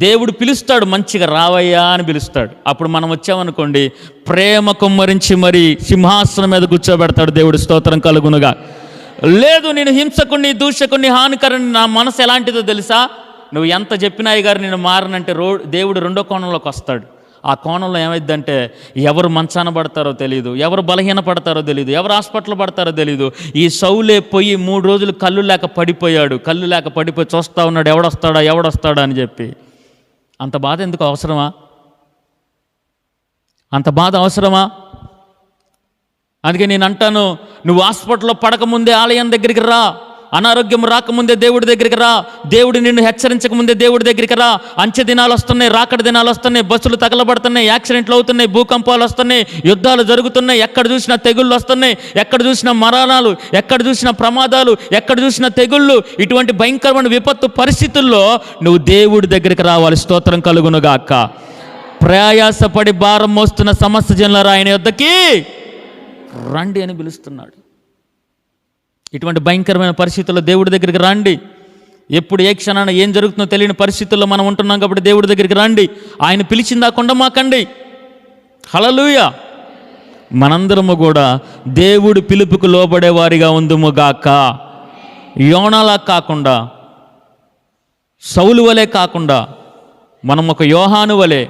దేవుడు పిలుస్తాడు, మంచిగా రావయ్యా అని పిలుస్తాడు. అప్పుడు మనం వచ్చామనుకోండి, ప్రేమ కుమ్మరించి మరి సింహాసనం మీద కూర్చోబెడతాడు దేవుడు. స్తోత్రం కలుగునుగా. లేదు నేను హింసకుణ్ణి, దూషకుణ్ణి, హానికరుని, నా మనసు ఎలాంటిదో తెలుసా, నువ్వు ఎంత చెప్పినా గారు నేను మారనంటే దేవుడు 2వ కోణంలోకి వస్తాడు. ఆ కోణంలో ఏమైందంటే ఎవరు మంచాన పడతారో తెలియదు, ఎవరు బలహీన పడతారో తెలియదు, ఎవరు హాస్పిటల్ పడతారో తెలియదు. ఈ సౌలే పోయి 3 రోజులు కళ్ళు లేక పడిపోయాడు. కళ్ళు లేక పడిపోయి చూస్తూ ఉన్నాడు, ఎవడొస్తాడా అని చెప్పి. అంత బాధ ఎందుకు అవసరమా? అంత బాధ అవసరమా? అందుకే నేను అంటాను, నువ్వు హాస్పిటల్లో పడకముందే ఆలయం దగ్గరికి రా. అనారోగ్యం రాకముందే దేవుడి దగ్గరికి రా. దేవుడు నిన్ను హెచ్చరించకముందే దేవుడి దగ్గరికి రా. అంచె దినాలు వస్తున్నాయి, రాకడ దినాలు వస్తున్నాయి, బస్సులు తగలబడుతున్నాయి, యాక్సిడెంట్లు అవుతున్నాయి, భూకంపాలు వస్తున్నాయి, యుద్ధాలు జరుగుతున్నాయి, ఎక్కడ చూసినా తెగుళ్ళు వస్తున్నాయి, ఎక్కడ చూసినా మరణాలు, ఎక్కడ చూసినా ప్రమాదాలు, ఎక్కడ చూసినా తెగుళ్ళు. ఇటువంటి భయంకరమైన విపత్తు పరిస్థితుల్లో నువ్వు దేవుడి దగ్గరికి రావాలి. స్తోత్రం కలుగునుగాక. ప్రయాసపడి భారం మోస్తున్న సమస్త జనులారా ఆయన యొద్దకి రండి అని పిలుస్తున్నాడు. ఇటువంటి భయంకరమైన పరిస్థితుల్లో దేవుడి దగ్గరికి రండి. ఎప్పుడు ఏ క్షణాన ఏం జరుగుతుందో తెలియని పరిస్థితుల్లో మనం ఉంటున్నాం కాబట్టి దేవుడి దగ్గరికి రండి. ఆయన పిలిచిందా కొండమాకండి. హల్లెలూయా. మనందరము కూడా దేవుడి పిలుపుకు లోబడే వారిగా ఉందుముగాక. యోనాలా కాకుండా, సౌలు వలె కాకుండా, మనం ఒక యోహాను వలె,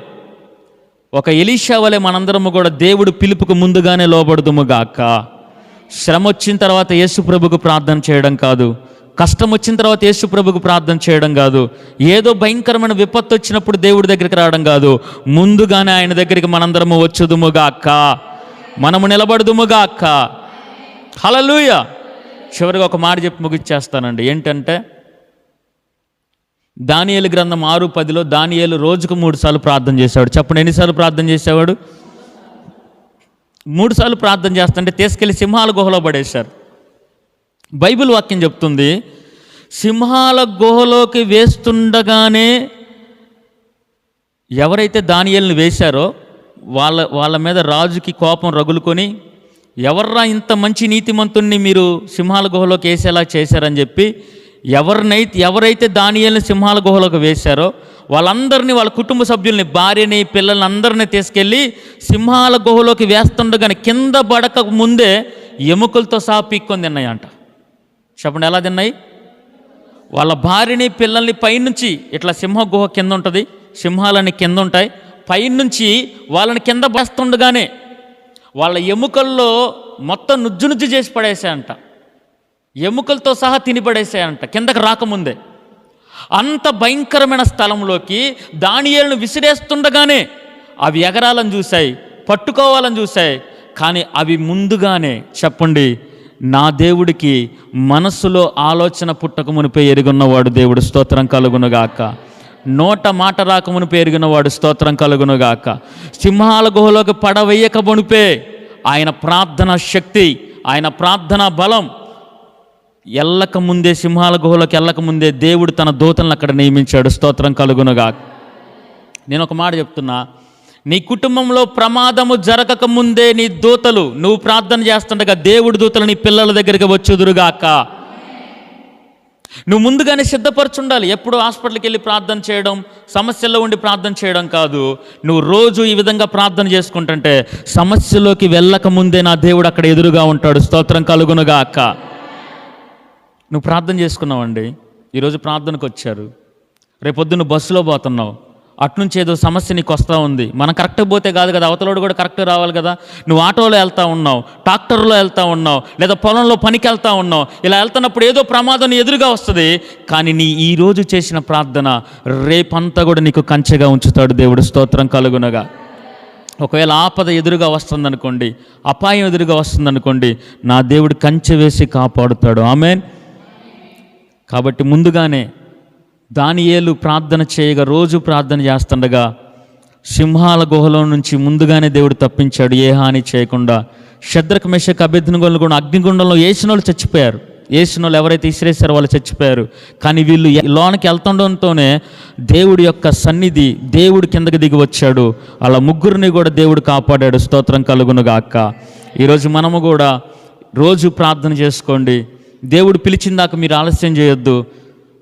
ఒక ఎలీషా వలె మనందరము కూడా దేవుడి పిలుపుకు ముందుగానే లోబడుదుముగాక. శ్రమ వచ్చిన తర్వాత యేసు ప్రభుకు ప్రార్థన చేయడం కాదు, కష్టం వచ్చిన తర్వాత యేసు ప్రభుకు ప్రార్థన చేయడం కాదు, ఏదో భయంకరమైన విపత్తు వచ్చినప్పుడు దేవుడి దగ్గరికి రావడం కాదు, ముందుగానే ఆయన దగ్గరికి మనందరము వచ్చుదుముగాక, మనము నిలబడుదుముగాక. హల్లెలూయా. చివరిగా ఒక మాట చెప్పి ముగిచ్చేస్తానండి. ఏంటంటే దానియేలు గ్రంథం 6:10లో దానియేలు రోజుకు 3 సార్లు ప్రార్థన చేసేవాడు. చెప్పండి, ఎన్నిసార్లు ప్రార్థన చేసేవాడు? 3 సార్లు ప్రార్థన చేస్తుంటే తీసుకెళ్ళి సింహాల గుహలో పడేశారు. బైబిల్ వాక్యం చెప్తుంది, సింహాల గుహలోకి వేస్తుండగానే ఎవరైతే దానియేలుని వేశారో వాళ్ళ మీద రాజుకి కోపం రగులుకొని, ఎవర్రా ఇంత మంచి నీతిమంతుణ్ణి మీరు సింహాల గుహలోకి వేసేలా చేశారని చెప్పి ఎవరైతే దానియేలుని సింహాల గుహలోకి వేశారో వాళ్ళందరినీ, వాళ్ళ కుటుంబ సభ్యుల్ని, భార్యని, పిల్లల్ని అందరినీ తీసుకెళ్ళి సింహాల గుహలోకి వేస్తుండగానే కింద పడక ముందే ఎముకలతో సహా పీక్కొని తిన్నాయంట. చెప్పండి, ఎలా తిన్నాయి? వాళ్ళ భార్యని, పిల్లల్ని పైనుంచి, ఇట్లా సింహ గుహ కింద ఉంటుంది, సింహాలని కింద ఉంటాయి, పైనుంచి వాళ్ళని కింద వేస్తుండగానే వాళ్ళ ఎముకల్లో మొత్తం నుజ్జు చేసి పడేసాయంట. ఎముకలతో సహా తిని పడేసాయంట కిందకి రాకముందే. అంత భయంకరమైన స్థలంలోకి దానియేలును విసిరేస్తుండగానే అవి ఎగరాలని చూశాయి, పట్టుకోవాలని చూశాయి. కానీ అవి ముందుగానే, చెప్పండి, నా దేవుడికి మనస్సులో ఆలోచన పుట్టక మునిపే ఎరుగున్నవాడు దేవుడు. స్తోత్రం కలుగునుగాక. నోట మాట రాక మునిపే ఎరిగినవాడు. స్తోత్రం కలుగునుగాక. సింహాల గుహలోకి పడవేయక మునిపే ఆయన ప్రార్థన శక్తి, ఆయన ప్రార్థన బలం, ఎల్లక ముందే, సింహాల గుహలోకి వెళ్ళక ముందే దేవుడు తన దూతలను అక్కడ నియమించాడు. స్తోత్రం కలుగునుగా. నేను ఒక మాట చెప్తున్నా, నీ కుటుంబంలో ప్రమాదము జరగక ముందే నీ దూతలు, నువ్వు ప్రార్థన చేస్తుండగా దేవుడి దూతలు నీ పిల్లల దగ్గరికి వచ్చుదురుగాక. నువ్వు ముందుగానే సిద్ధపరచుండాలి. ఎప్పుడు హాస్పిటల్కి వెళ్ళి ప్రార్థన చేయడం, సమస్యల్లో ఉండి ప్రార్థన చేయడం కాదు. నువ్వు రోజు ఈ విధంగా ప్రార్థన చేసుకుంటుంటే సమస్యలోకి వెళ్ళక ముందే నా దేవుడు అక్కడ ఎదురుగా ఉంటాడు. స్తోత్రం కలుగునుగా అక్క. నువ్వు ప్రార్థన చేసుకున్నావండి, ఈరోజు ప్రార్థనకు వచ్చారు, రేపొద్దున బస్సులో పోతున్నావు, అట్నుంచి ఏదో సమస్య నీకు వస్తూ ఉంది. మనం కరెక్ట్గా పోతే కాదు కదా, అవతలోడు కూడా కరెక్ట్గా రావాలి కదా. నువ్వు ఆటోలో వెళ్తూ ఉన్నావు, ట్రాక్టర్లో వెళ్తూ ఉన్నావు, లేదా పొలంలో పనికి వెళ్తూ ఉన్నావు. ఇలా వెళ్తున్నప్పుడు ఏదో ప్రమాదం ఎదురుగా వస్తుంది. కానీ నీ ఈరోజు చేసిన ప్రార్థన రేపంతా కూడా నీకు కంచెగా ఉంచుతాడు దేవుడు. స్తోత్రం కలుగునగా. ఒకవేళ ఆపద ఎదురుగా వస్తుందనుకోండి, అపాయం ఎదురుగా వస్తుందనుకోండి, నా దేవుడు కంచె వేసి కాపాడుతాడు. ఆమేన్. కాబట్టి ముందుగానే దానియేలు ప్రార్థన చేయగా, రోజు ప్రార్థన చేస్తుండగా సింహాల గుహలో నుంచి ముందుగానే దేవుడు తప్పించాడు, ఏ హాని చేయకుండా. షద్రక్ మెషక్ అబేద్నెగోలను కూడా అగ్నిగుండంలో వేసిన వాళ్ళు చచ్చిపోయారు. వేసిన వాళ్ళు ఎవరైతే ఇసిరేసారో వాళ్ళు చచ్చిపోయారు. కానీ వీళ్ళు లోనికి వెళ్తుండటంతోనే దేవుడి యొక్క సన్నిధి, దేవుడు కిందకి దిగి వచ్చాడు. అలా ముగ్గురిని కూడా దేవుడు కాపాడాడు. స్తోత్రం కలుగునుగా అక్క. ఈరోజు మనము కూడా రోజు ప్రార్థన చేసుకోండి. దేవుడు పిలిచిన దాకా మీరు ఆలస్యం చేయొద్దు.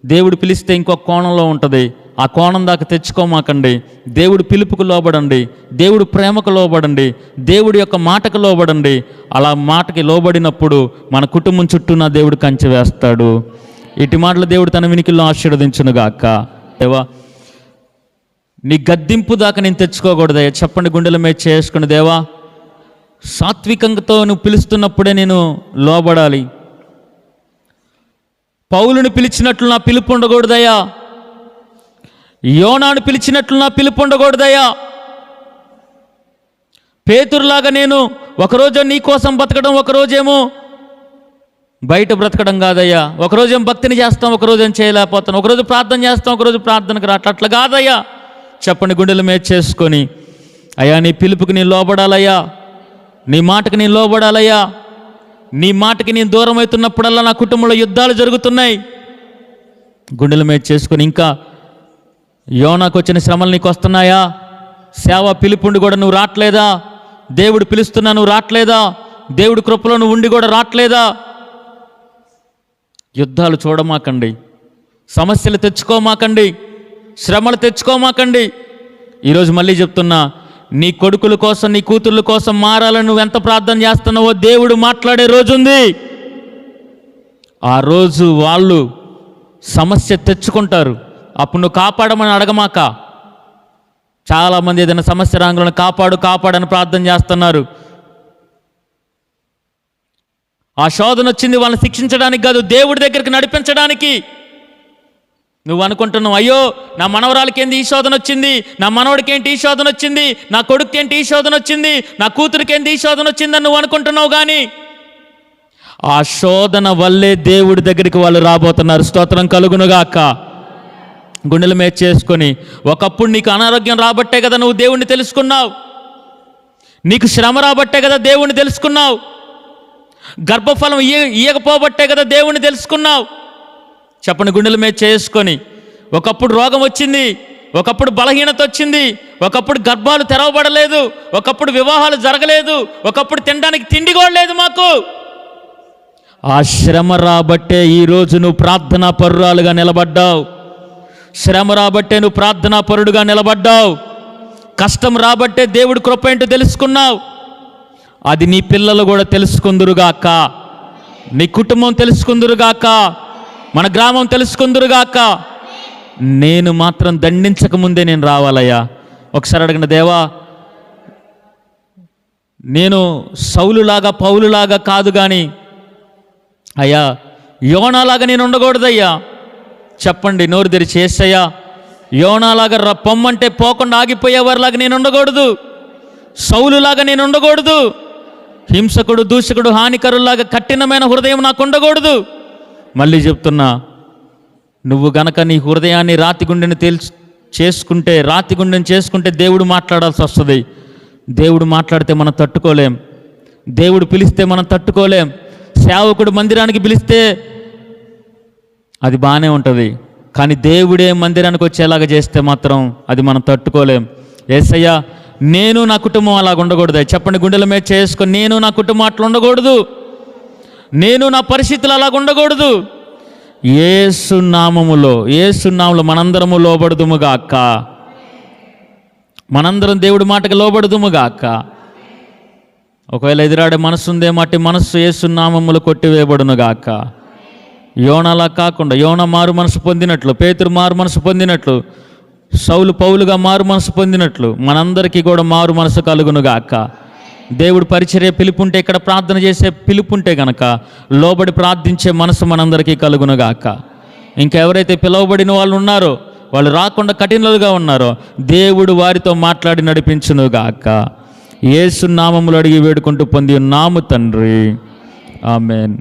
దేవుడు పిలిస్తే ఇంకొక కోణంలో ఉంటుంది, ఆ కోణం దాకా తెచ్చుకోమాకండి. దేవుడు పిలుపుకు లోబడండి, దేవుడు ప్రేమకు లోబడండి, దేవుడి యొక్క మాటకు లోబడండి. అలా మాటకి లోబడినప్పుడు మన కుటుంబం చుట్టూ నా దేవుడు కంచె వేస్తాడు. ఇటు మాటలు దేవుడు తన వినికిల్లో ఆశీర్వదించునుగా అక్క. దేవా, నీ గద్దింపు దాకా నేను తెచ్చుకోకూడదయ్యా. చెప్పండి, గుండెల మీద చేసుకుని, దేవా సాత్వికంతో నువ్వు పిలుస్తున్నప్పుడే నేను లోబడాలి. పౌలుని పిలిచినట్లు నా పిలుపు ఉండకూడదయ్యా. యోనాను పిలిచినట్లు నా పిలుపు ఉండకూడదయ్యా. పేతురులాగా నేను ఒకరోజు నీ కోసం బతకడం, ఒకరోజేమో బయట బ్రతకడం కాదయ్యా. ఒకరోజేమో భక్తిని చేస్తాం, ఒకరోజేం చేయలేకపోతాను. ఒకరోజు ప్రార్థన చేస్తాం, ఒకరోజు ప్రార్థనకు అట్లా కాదయ్యా. చెప్పండి, గుండెల మీద చేసుకొని, అయ్యా నీ పిలుపుకి నేను లోబడాలయ్యా, నీ మాటకి నేను లోబడాలయ్యా. నీ మాటకి నేను దూరం అవుతున్నప్పుడల్లా నా కుటుంబంలో యుద్ధాలు జరుగుతున్నాయి. గుండెల మీద చేసుకొని, ఇంకా యోనాకు వచ్చిన శ్రమలు నీకు వస్తున్నాయా? సేవ పిలుపుండి కూడా నువ్వు రావట్లేదా? దేవుడు పిలుస్తున్నా నువ్వు రావట్లేదా? దేవుడి కృపలో నువ్వు ఉండి కూడా రావట్లేదా? యుద్ధాలు చూడమాకండి, సమస్యలు తెచ్చుకోమాకండి, శ్రమలు తెచ్చుకోమాకండి. ఈరోజు మళ్ళీ చెప్తున్నా, నీ కొడుకుల కోసం, నీ కూతుర్ల కోసం మారాలని నువ్వు ఎంత ప్రార్థన చేస్తున్నావో దేవుడు మాట్లాడే రోజు ఉంది. ఆ రోజు వాళ్ళు సమస్య తెచ్చుకుంటారు. అప్పుడు నువ్వు కాపాడమని అడగమాక. చాలామంది ఏదైనా సమస్య రాంగులను కాపాడని ప్రార్థన చేస్తున్నారు. ఆ శోధన వచ్చింది వాళ్ళని శిక్షించడానికి కాదు, దేవుడి దగ్గరికి నడిపించడానికి. నువ్వు అనుకుంటున్నావు, అయ్యో నా మనవరాలకి ఏంటి ఈ శోధన వచ్చింది, నా మనవడికి ఏంటి ఈ శోధన వచ్చింది, నా కొడుకు ఏంటి ఈ శోధన వచ్చింది, నా కూతురికి ఏంటి ఈ శోధన వచ్చిందని నువ్వు అనుకుంటున్నావు. కానీ ఆ శోధన వల్లే దేవుడి దగ్గరికి వాళ్ళు రాబోతున్నారు. స్తోత్రం కలుగునుగా అక్క. గుండెల మీద చేసుకొని, ఒకప్పుడు నీకు అనారోగ్యం రాబట్టే కదా నువ్వు దేవుణ్ణి తెలుసుకున్నావు, నీకు శ్రమ రాబట్టే కదా దేవుణ్ణి తెలుసుకున్నావు, గర్భఫలం ఇయ్యకపోబట్టే కదా దేవుణ్ణి తెలుసుకున్నావు. చెప్పండి, గుండెల మీద చేసుకొని, ఒకప్పుడు రోగం వచ్చింది, ఒకప్పుడు బలహీనత వచ్చింది, ఒకప్పుడు గర్భాలు తెరవబడలేదు, ఒకప్పుడు వివాహాలు జరగలేదు, ఒకప్పుడు తినడానికి తిండి కూడా లేదు మాకు. ఆ శ్రమ రాబట్టే ఈరోజు నువ్వు ప్రార్థనా పరురాలుగా నిలబడ్డావు. శ్రమ రాబట్టే నువ్వు ప్రార్థనా పరుడుగా నిలబడ్డావు. కష్టం రాబట్టే దేవుడి కృప ఏంటో తెలుసుకున్నావు. అది నీ పిల్లలు కూడా తెలుసుకుందురుగాక, నీ కుటుంబం తెలుసుకుందురుగాక, మన గ్రామం తెలుసుకుందురుగాక. నేను మాత్రం దండించకముందే నేను రావాలయ్యా. ఒకసారి అడగండి, దేవా నేను సౌలులాగా పౌలులాగా కాదు, కానీ అయ్యా యోనాలాగా నేను ఉండకూడదయ్యా. చెప్పండి, నోరు తెరిచి, యేసయ్యా యోనాలాగా పొమ్మంటే పోకుండా ఆగిపోయేవారిలాగా నేను ఉండకూడదు, సౌలులాగా నేను ఉండకూడదు, హింసకుడు దూషకుడు హానికరులాగా కఠినమైన హృదయం నాకు ఉండకూడదు. మళ్ళీ చెప్తున్నా, నువ్వు గనక నీ హృదయాన్ని రాతి గుండెని చేసుకుంటే దేవుడు మాట్లాడాల్సి వస్తుంది. దేవుడు మాట్లాడితే మనం తట్టుకోలేం, దేవుడు పిలిస్తే మనం తట్టుకోలేం. సేవకుడు మందిరానికి పిలిస్తే అది బాగానే ఉంటుంది, కానీ దేవుడే మందిరానికి వచ్చేలాగా చేస్తే మాత్రం అది మనం తట్టుకోలేం. యేసయ్యా నేను నా కుటుంబం అలాగ ఉండకూడదు. చెప్పండి, గుండెల మీద చేసుకొని, నేను నా కుటుంబం అట్లా ఉండకూడదు, నేను నా పరిస్థితులు అలాగ ఉండకూడదు. యేసు నామములో మనందరము లోబడుదుముగాక. మనందరం దేవుడి మాటకి లోబడుదుముగాక. ఒకవేళ ఎదురాడే మనసు ఉందే మట్టి మనస్సు యేసు నామములో కొట్టివేయబడునుగాక. యోనలా కాకుండా, యోన మారు మనసు పొందినట్లు, పేతురు మారు మనసు పొందినట్లు, సౌలు పౌలుగా మారు మనసు పొందినట్లు మనందరికీ కూడా మారు మనసు కలుగునుగాక. దేవుడు పరిచర్య పిలుపుంటే, ఇక్కడ ప్రార్థన చేసే పిలుపుంటే గనక లోబడి ప్రార్థించే మనసు మనందరికీ కలుగునుగాక. ఇంకా ఎవరైతే పిలువబడిన వాళ్ళు ఉన్నారో, వాళ్ళు రాకుండా కఠినలుగా ఉన్నారో, దేవుడు వారితో మాట్లాడి నడిపించునుగాక. యేసు నామములో అడిగి వేడుకుంటూ పొంది ఉన్నాము తండ్రి. ఆమేన్.